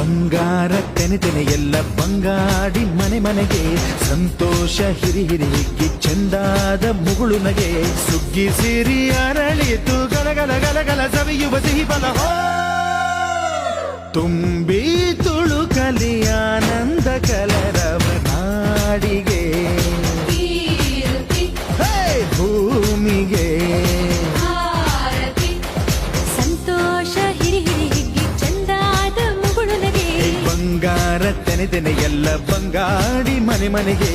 ಬಂಗಾರ ತೆನೆ ಎಲ್ಲ ಬಂಗಾಡಿ ಮನೆ ಮನೆಗೆ ಸಂತೋಷ ಹಿರಿ ಹಿರಿ ಹಿಗ್ಗಿ ಚೆಂದಾದ ಮುಗುಳು ನಗೆ ಸುಗ್ಗಿ ಸಿರಿ ಅರಳಿತು ಗಲಗಲ ಗಲಗಲ ಸವಿಯುವ ಸಿಹಿ ಫಲ ತುಂಬಿ ತುಳುಕಲಿ ಆನಂದ ಕಲರವ ನಾಡಿಗೆ ಭೂಮಿಗೆ ಸಂತೋಷ ಹಿರಿ ಹಿರಿ ಹಿಗ್ಗಿ ಚಂದಾದ ಮುಗುಳು ನಗೆ ಬಂಗಾರ ತೆನೆ ಎಲ್ಲ ಬಂಗಾಡಿ ಮನೆ ಮನೆಗೆ